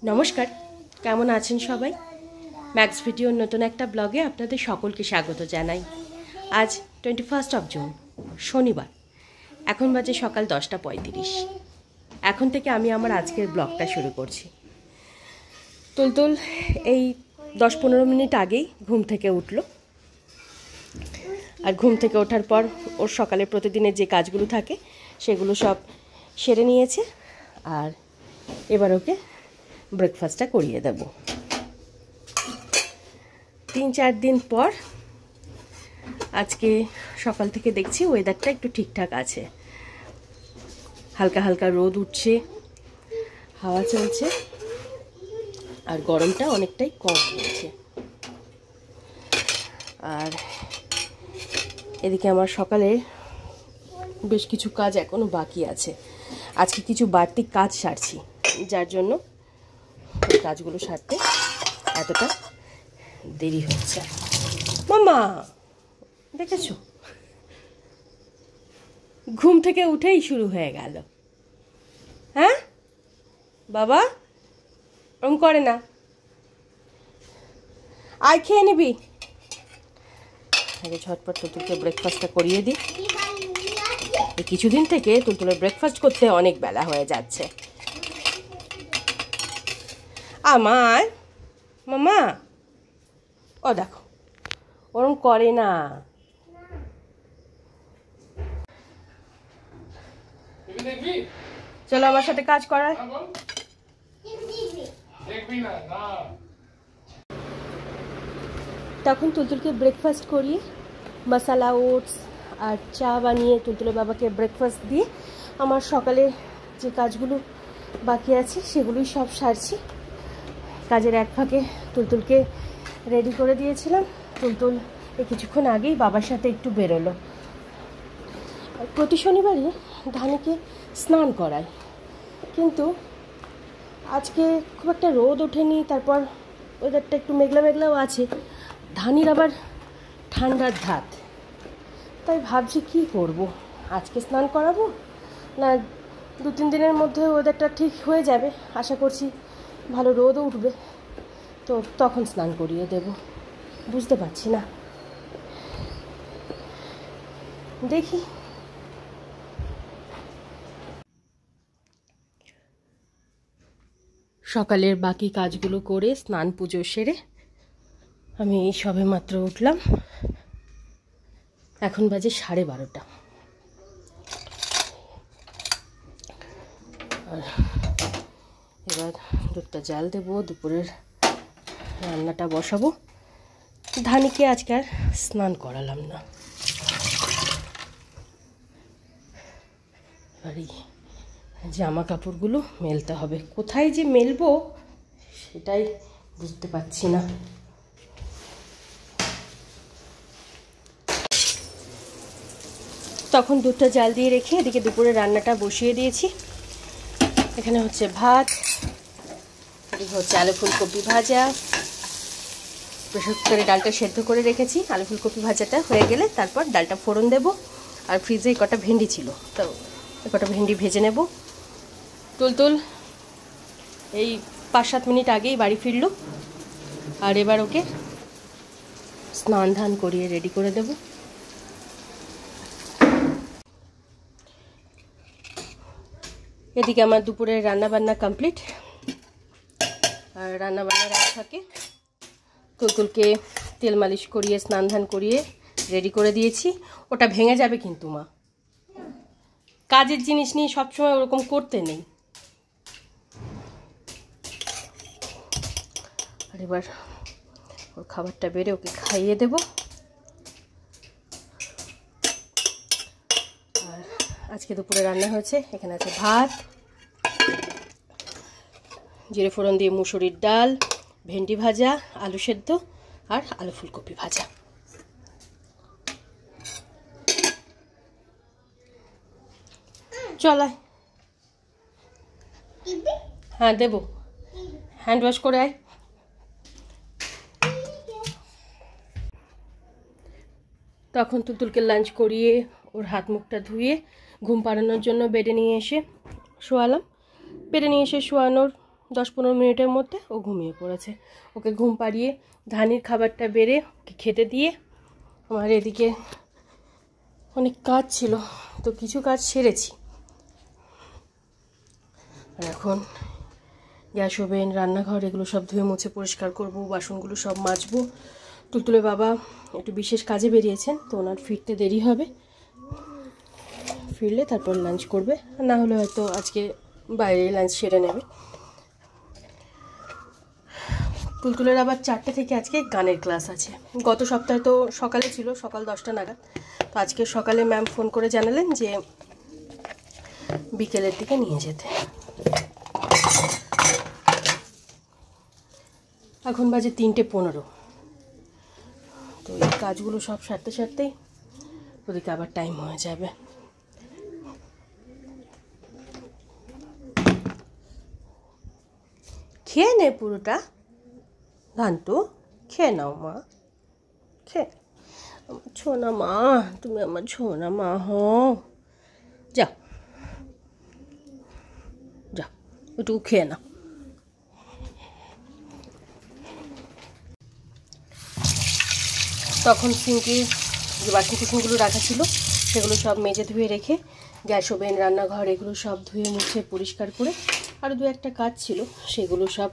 नमस्कार केमन आছেন সবাই मैक्स भिडियोर नतून एक ब्लगे आपनादेर सकलके स्वागत जानाई। आज 21 जून शनिवार एखन बाजे सकाल 10टा 35। एखन थेके आमी आमार आजकेर ब्लगटा शुरू करछि। तुलतुल এই 10-15 मिनट आगेई घुम थेके उठलो और घुम थेके ओठार पर ओर सकाले प्रतिदिনের যে কাজগুলো থাকে সেগুলো সব সেরে নিয়েছে আর এবার ওকে ব্রেকফাস্টটা করিয়ে দেব। 3-4 दिन पर आज के सकाल থেকে দেখছি ওয়েদারটা একটু ঠিকঠাক আছে, হালকা হালকা রোদ উঠছে, হাওয়া চলছে আর গরমটা অনেকটাই কম হয়েছে। আর এদিকে আমার সকালে বেশ কিছু কাজ এখনো বাকি আছে। আজকে কিছু বাড়তি কাজ সারছি, যার জন্য কাজগুলো সারতে এতটা দেরি হচ্ছে। মামা দেখেছো, ঘুম থেকে উঠেই শুরু হয়ে গেল। হ্যাঁ বাবা, ওরকম করে না, আয় খেয়ে নিবি। আগে ঝটপট তুলতুলকে ব্রেকফাস্টটা করিয়ে দিই। এই কিছুদিন থেকে তুলতুলের ব্রেকফাস্ট করতে অনেক বেলা হয়ে যাচ্ছে। আমার মামা ও দেখো ওরম করে না। চলো আমার সাথে কাজ করার। তখন তুলতুলকে ব্রেকফাস্ট করিয়ে মশলা ওটস আর চা বানিয়ে তুলতুলের বাবাকে ব্রেকফাস্ট দিয়ে আমার সকালে যে কাজগুলো বাকি আছে সেগুলোই সব সারছি। কাজের এক ফাঁকে তুলতুলকে রেডি করে দিয়েছিলাম। তুলতুল এই কিছুক্ষণ আগেই বাবার সাথে একটু বেরোলো। প্রতি শনিবারই ধানিকে স্নান করাই, কিন্তু আজকে খুব একটা রোদ ওঠেনি, তারপর ওয়েদারটা একটু মেঘলা মেঘলাও আছে। ধানির আবার ঠান্ডার ধাত, তাই ভাবছি কি করব, আজকে স্নান করাবো না 2-3 দিনের মধ্যে ওয়েদারটা ঠিক হয়ে যাবে, আশা করছি ভালো রোদও উঠবে, তো তখন স্নান করিয়ে দেব। বুঝতে পারছি না, দেখি। সকালের বাকি কাজগুলো করে স্নান পুজো সেরে আমি এই সবে মাত্র উঠলাম। এখন বাজে 12:30। আর এবার দুধটা জাল দেবো, দুপুরের রান্নাটা বসাবো। ধানিকে আজকে আর স্নান করালাম না। আর এই জামা কাপড়গুলো মেলতে হবে, কোথায় যে মেলবো সেটাই বুঝতে পারছি না। তখন দুধটা জাল দিয়ে রেখে এদিকে দুপুরে রান্নাটা বসিয়ে দিয়েছি। এখানে হচ্ছে ভাত, এদিকে হচ্ছে আলু ফুলকপি ভাজা। প্রেসার কুকারে ডালটা সেদ্ধ করে রেখেছি, আলু ফুলকপি ভাজাটা হয়ে গেলে তারপর ডালটা ফোড়ন দেব। আর ফ্রিজে কটা ভেন্ডি ছিল, তো কটা ভেন্ডি ভেজে নেব। তুলতুল এই 5-7 মিনিট আগেই বাড়ি ফিরলো, আর এবার ওকে স্নান ধান করিয়ে রেডি করে দেব। এদিকে আমার দুপুরের রান্নাবান্না কমপ্লিট। আর রান্নাবান্নার এক ফাঁকে তুলতুলকে তেল মালিশ করিয়ে স্নান ধান করিয়ে রেডি করে দিয়েছি। ওটা ভেঙে যাবে কিন্তু মা, কাজের জিনিস নিয়ে সবসময় ওরকম করতে নেই। আর এবার ওর খাবারটা বেড়ে ওকে খাইয়ে দেব। আর আজকে দুপুরে রান্না হয়েছে, এখানে আছে ভাত, জিরে ফোড়ন দিয়ে মুসুরির ডাল, ভেন্ডি ভাজা, আলু সেদ্ধ আর আলু ফুলকপি ভাজা। চলায় হ্যাঁ দেব, হ্যান্ড ওয়াশ করে আয়। তখন তুলতুলকে লাঞ্চ করিয়ে ওর হাত মুখটা ধুয়ে ঘুম পাড়ানোর জন্য বেডে নিয়ে এসে শোয়ালাম। বেডে নিয়ে এসে শোয়ানোর 10-15 মিনিটের মধ্যে ও ঘুমিয়ে পড়েছে। ওকে ঘুম পাড়িয়ে ধানির খাবারটা বেড়ে ওকে খেতে দিয়ে আমার এদিকে অনেক কাজ ছিল, তো কিছু কাজ সেরেছি। আর এখন গ্যাস ওভেন, রান্নাঘর এগুলো সব ধুয়ে মুছে পরিষ্কার করব, বাসনগুলো সব মাজবো। তুলতুলে বাবা একটু বিশেষ কাজে বেরিয়েছেন, তো ওনার ফিরতে দেরি হবে। ফিরলে তারপর লাঞ্চ করবে, না হলে হয়তো আজকে বাইরে লাঞ্চ সেরে নেবে। তুলতুলের আবার 4টে থেকে আজকে গানের ক্লাস আছে। গত সপ্তাহে তো সকালে ছিল, সকাল 10টা নাগাদ। তো আজকে সকালে ম্যাম ফোন করে জানালেন যে বিকেলের দিকে নিয়ে যেতে। এখন বাজে 3:15। তো এই কাজগুলো সব সারতে সারতেই ওদিকে আবার টাইম হয়ে যাবে। খেয়ে নে পুরোটা, ধান্তু খেয়ে নাও মা, খেয়ে। আমার ছোনা মা, তুমি আমার ছোনা মা হও। যাও যাও, একটু খেয়ে নাও। তখন সিঙ্কে যে বাসন কুসনগুলো রাখা ছিল সেগুলো সব মেজে ধুয়ে রেখে গ্যাস ওভেন, রান্নাঘর এগুলো সব ধুয়ে মুছে পরিষ্কার করে আরও 2-1টা কাজ ছিল, সেগুলো সব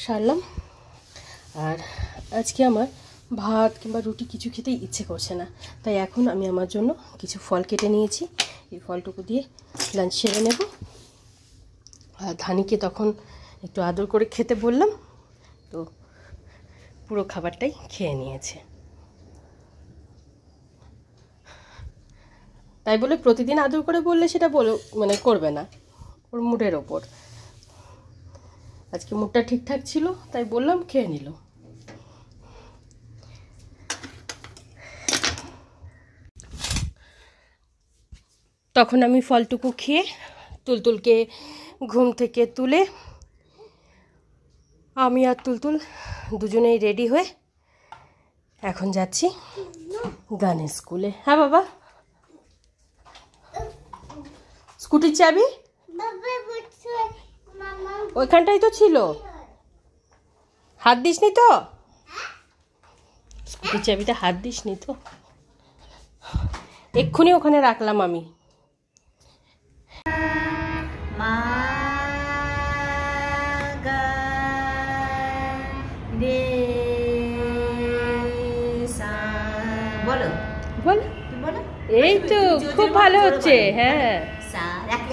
সারলাম। আর আজকে আমার ভাত কিংবা রুটি কিছু খেতেই ইচ্ছে করছে না, তাই এখন আমি আমার জন্য কিছু ফল কেটে নিয়েছি। এই ফলটুকু দিয়ে লাঞ্চ সেরে নেব। আর ধানিকে তখন একটু আদর করে খেতে বললাম, তো পুরো খাবারটাই খেয়ে নিয়েছে। তাই বলে প্রতিদিন আদর করে বললে সেটা মানে করবে না, ওর মুডের ওপর। আজকে মুডটা ঠিকঠাক ছিল তাই বললাম, খেয়ে নিল। তখন আমি ফলটুকু খেয়ে তুলতুলকে ঘুম থেকে তুলে আমি আর তুলতুল দুজনেই রেডি হয়ে এখন যাচ্ছি গানের স্কুলে। হ্যাঁ বাবা, স্কুটির চাবি ওইখানটাই তো ছিল, হাত দিসনি তো? স্কুটির চাবিটা হাত দিসনি তো? এক্ষুনি ওখানে রাখলাম আমি। বলো বলো বলো, এই তো খুব ভালো হচ্ছে। হ্যাঁ,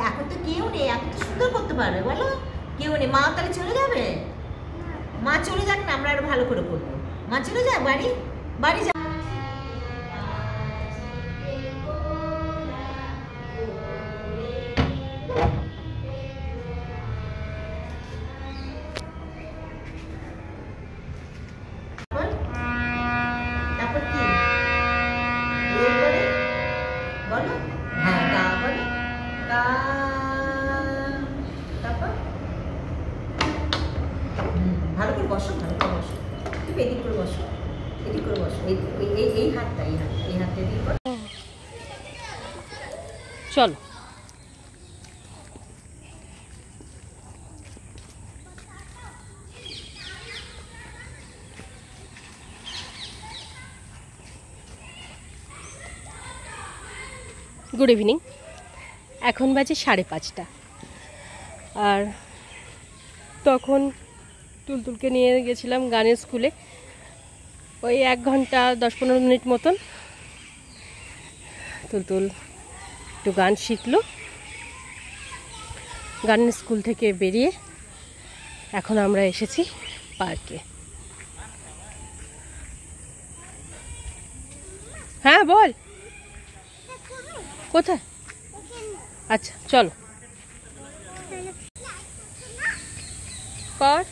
এখন তো কেউ নেই, এখন তো সুন্দর করতে পারবে। বলো, কেউ নেই, মা তাহলে চলে যাবে? মা চলে যাক না, আমরা আরো ভালো করে করবো। মা চলে যাক, বাড়ি বাড়ি যা। তারপর কি বলো? হ্যাঁ, গা বলো, গা। তারপর ভালো করে বসো, ভালো করে বসো, তুমি এদিক করে বসো, এদিক করে বসো। এই হাতটা, এই হাতটা এদিক করো। চলো। Good evening. এখন বাজে 5:30। আর তখন তুলতুলকে নিয়ে গেছিলাম গানের স্কুলে, ওই 1 ঘন্টা 10-15 মিনিট মতন। তুলতুল একটু গান শিখলো। গানের স্কুল থেকে বেরিয়ে এখন আমরা এসেছি পার্কে। হ্যাঁ বল, কোথায়? আচ্ছা চলো কর।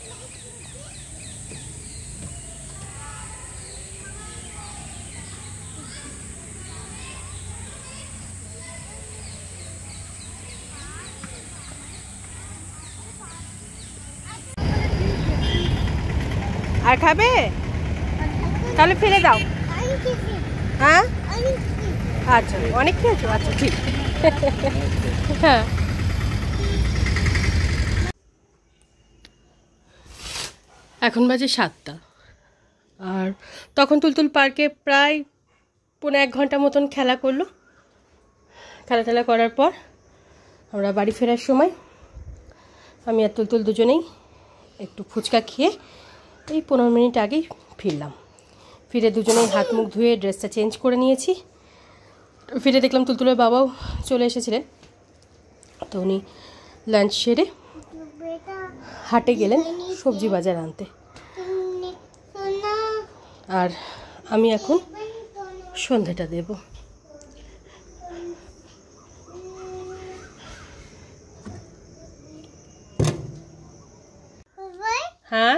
আর খাবে? তাহলে ফেলে দাও। হ্যাঁ আচ্ছা, অনেক খেয়েছো? আচ্ছা ঠিক। হ্যাঁ এখন বাজে 7টা। আর তখন তুলতুল পার্কে প্রায় 1.5 ঘন্টা মতন খেলা করলো। খেলা করার পর আমরা বাড়ি ফেরার সময় আমি আর তুলতুল দুজনেই একটু ফুচকা খেয়ে এই 15 মিনিট আগেই ফিরলাম। ফিরে দুজনেই হাত মুখ ধুয়ে ড্রেসটা চেঞ্জ করে নিয়েছি। ফিরে দেখলাম তুলতুলের বাবাও চলে এসেছিলেন। তো উনি লাঞ্চ সেরে হাটে গেলেন সবজি বাজার আনতে। আর আমি এখন সন্ধেটা দেব। हाँ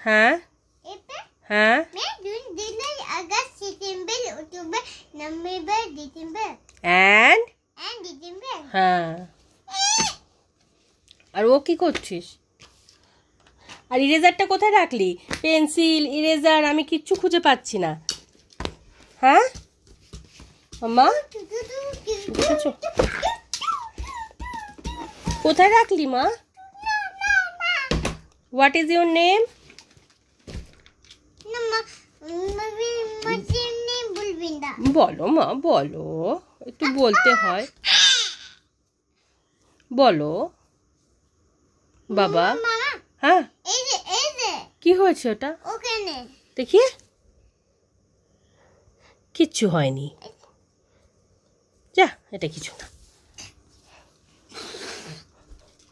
हाँ हाँ and हाँ আর ও কি করছিস? আর ইরেজারটা কোথায় রাখলি? পেন্সিল, ইরেজার আমি কিচ্ছু খুঁজে পাচ্ছি না। হ্যাঁ মাম্মা, দেখেছো কোথায় রাখলি মা? What is your name? বলো মা, বলো, একটু বলতে হয়, বলো বাবা। হ্যাঁ কি হয়েছে ওটা? দেখি, কিচ্ছু হয়নি, যা, এটা কিছু না।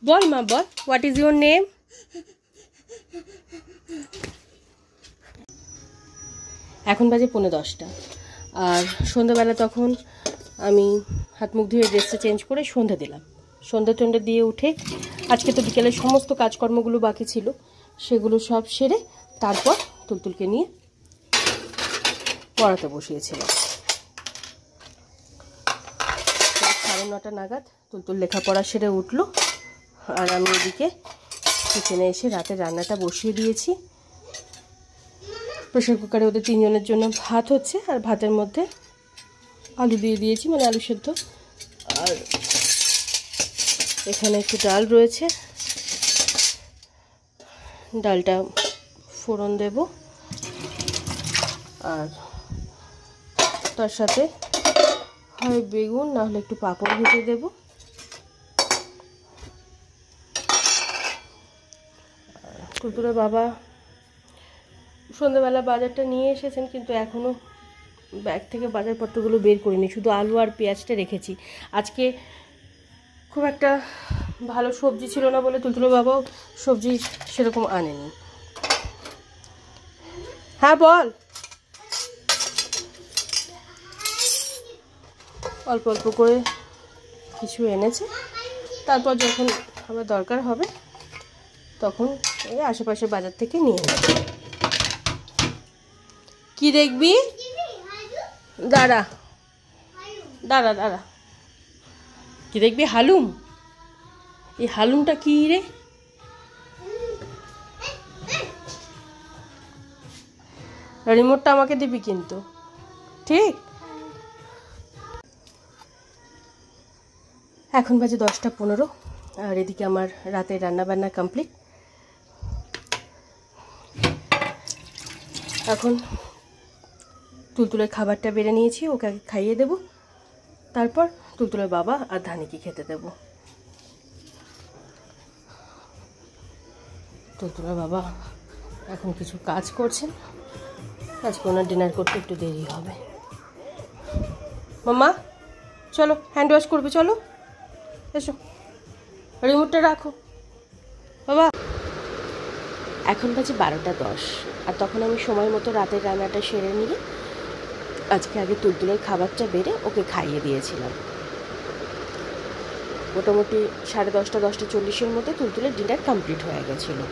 বল মা, বল, হোয়াট ইজ ইউর নেম? এখন বাজে 10:45। আর সন্ধ্যাবেলা তখন আমি হাত মুখ ধুয়ে ড্রেসটা চেঞ্জ করে সন্ধ্যা দিলাম। সন্ধ্যা দিয়ে উঠে আজকে তো বিকেলের সমস্ত কাজকর্মগুলো বাকি ছিল, সেগুলো সব সেরে তারপর তুলতুলকে নিয়ে পড়াতে বসিয়েছিলাম। 9:30 নাগাদ তুলতুল লেখাপড়া সেরে উঠলো। আর আমি এদিকে কিচেনে এসে রাতের রান্নাটা বসিয়ে দিয়েছি। প্রেশার কুকারে ওদের 3 জনের জন্য ভাত হচ্ছে, আর ভাতের মধ্যে আলু দিয়ে দিয়েছি, মানে আলু সেদ্ধ। আর এখানে একটু ডাল রয়েছে, ডালটা ফোড়ন দেব। আর তার সাথে হয় বেগুন, না হলে একটু পাঁপড় ভেজে দেব। তুলতুলের বাবা সন্ধ্যাবেলা বাজারটা নিয়ে এসেছেন, কিন্তু এখনও ব্যাগ থেকে বাজারপত্রগুলো বের করিনি, শুধু আলু আর পেঁয়াজটা রেখেছি। আজকে খুব একটা ভালো সবজি ছিল না বলে তুলতুলের বাবাও সবজি সেরকম আনেনি। হ্যাঁ বল। অল্প অল্প করে কিছু এনেছে, তারপর যখন আবার দরকার হবে তখন এই আশেপাশে বাজার থেকে নিয়ে নেব। কি দেখবি? দাঁড়া দাঁড়া দাঁড়া, কি দেখবি? হালুম। এই হালুমটা কি রে? রিমোটটা আমাকে দিবি কিন্তু, ঠিক? এখন বাজে 10:15। আর এদিকে আমার রাতের রান্নাবান্না কমপ্লিট। এখন তুলতুলের খাবারটা বেড়ে নিয়েছি, ওকে আগে খাইয়ে দেব, তারপর তুলতুলের বাবা আর ধানিকে খেতে দেব। তুলতুলের বাবা এখন কিছু কাজ করছেন, আজকে ওনার ডিনার করতে একটু দেরি হবে। মাম্মা চলো, হ্যান্ড ওয়াশ করবে, চলো এসো, রিমোটটা রাখো বাবা। এখন বাজে 12:10। আর তখন আমি সময় মতো রাতের রান্নাটা সেরে নিয়ে আজকে আগে তুলতুলের খাবারটা বেড়ে ওকে খাইয়ে দিয়েছিলাম। মোটামুটি 10:30, 10:40 মধ্যে তুলতুলের ডিনার কমপ্লিট হয়ে গেছিলো।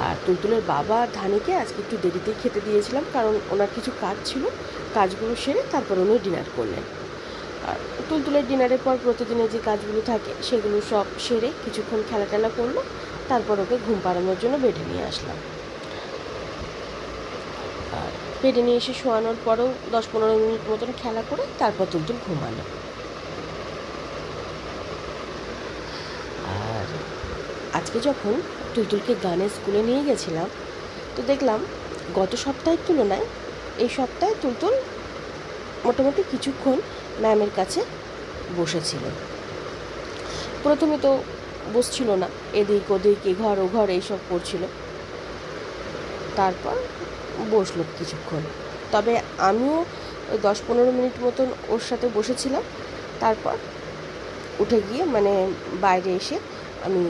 আর তুলতুলের বাবা আর ধানিকে আজকে একটু দেরিতেই খেতে দিয়েছিলাম, কারণ ওনার কিছু কাজ ছিল, কাজগুলো সেরে তারপর উনি ডিনার করলেন। আর তুলতুলের ডিনারের পর প্রতিদিনের যে কাজগুলো থাকে সেগুলো সব সেরে কিছুক্ষণ খেলা করলো, তারপর ওকে ঘুম পাড়ানোর জন্য বেডে নিয়ে আসলাম। আর বেডে নিয়ে এসে শোয়ানোর পরেও 10-15 মিনিট মতন খেলা করে তারপর তুলতুল ঘুমালো। আর আজকে যখন তুলতুলকে গানের স্কুলে নিয়ে গেছিলাম, তো দেখলাম গত সপ্তাহের তুলনায় এই সপ্তাহে তুলতুল মোটামুটি কিছুক্ষণ ম্যামের কাছে বসেছিল। প্রথমে তো বসছিল না, এদিক ওদিক এঘর ওঘর এইসব করছিল, তারপর বসলো কিছুক্ষণ। তবে আমিও 10-15 মিনিট মতন ওর সাথে বসেছিলাম, তারপর উঠে গিয়ে মানে বাইরে এসে আমি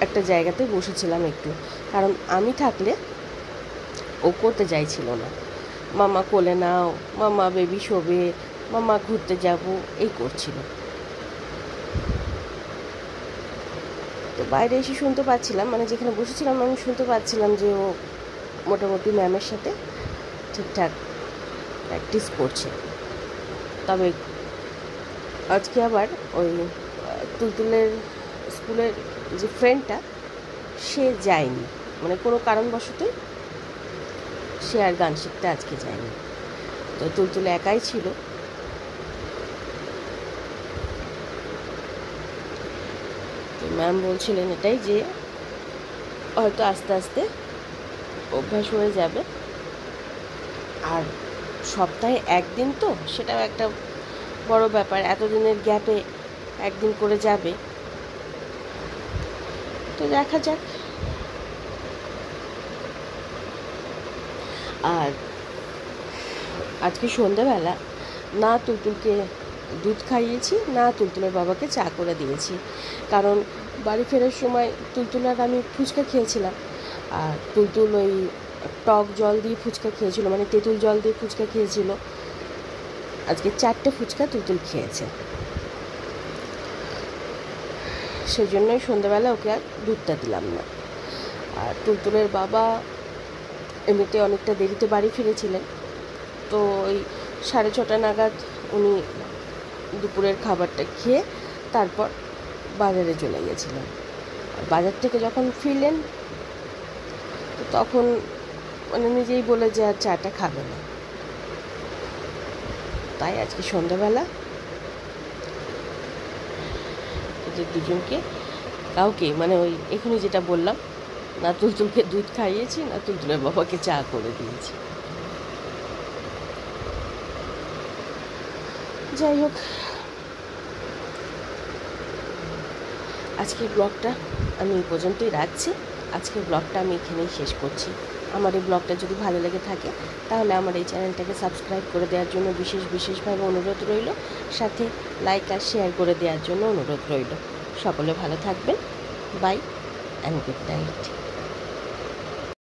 একটা জায়গাতে বসেছিলাম একটু, কারণ আমি থাকলে ও করতে চাইছিল না। মামা কোলে নাও, মামা বেবি শোবে, মামা ঘুরতে যাব, এই করছিল। তো বাইরে এসে শুনতে পাচ্ছিলাম, মানে যেখানে বসেছিলাম আমি শুনতে পাচ্ছিলাম যে ও মোটামুটি ম্যামের সাথে ঠিকঠাক প্র্যাকটিস করছে। তবে আজকে আবার ওই তুলতুলের স্কুলের যে ফ্রেন্ডটা সে যায়নি, মানে কোনো কারণবশতই সে আর গান শিখতে আজকে যায়নি। তো তুলতুল একাই ছিল। তো ম্যাম বলছিলেন এটাই যে হয়তো আস্তে আস্তে অভ্যাস হয়ে যাবে, আর সপ্তাহে একদিন তো সেটাও একটা বড় ব্যাপার, এতদিনের গ্যাপে একদিন করে যাবে। তো দেখা যাক। আর আজকে সন্ধ্যাবেলা না তুলতুলকে দুধ খাইয়েছি, না তুলতুলের বাবাকে চা করে দিয়েছি, কারণ বাড়ি ফেরার সময় তুলতুল আর আমি ফুচকা খেয়েছিলাম, আর তুলতুল ওই টক জল দিয়ে ফুচকা খেয়েছিল, মানে তেঁতুল জল দিয়ে ফুচকা খেয়েছিল। আজকে 4টে ফুচকা তুলতুল খেয়েছে, সেই জন্যই সন্ধ্যাবেলা ওকে আর দুধটা দিলাম না। আর তুলতুলের বাবা এমনিতে অনেকটা দেরিতে বাড়ি ফিরেছিলেন, তো ওই 6:30 নাগাদ উনি দুপুরের খাবারটা খেয়ে তারপর বাজারে চলে গেছিলেন। বাজার থেকে যখন ফিরলেন তখন মানে নিজেই বলে যে আর চাটা খাবে না। তাই আজকে সন্ধ্যাবেলা এদের দুজনকে কাউকে মানে ওই এখনই যেটা বললাম, না তুলতুলকে দুধ খাইয়েছি, না তুলতুলের বাবাকে চা করে দিয়েছি। যাই হোক, আজকের ব্লগটা আমি এই পর্যন্তই রাখছি। আজকের ব্লগটা আমি এখানেই শেষ করছি। আমার এই ব্লগটা যদি ভালো লেগে থাকে তাহলে আমার এই চ্যানেলটাকে সাবস্ক্রাইব করে দেওয়ার জন্য বিশেষভাবে অনুরোধ রইল, সাথে লাইক আর শেয়ার করে দেওয়ার জন্য অনুরোধ রইল। সকলে ভালো থাকবেন। Bye and good night.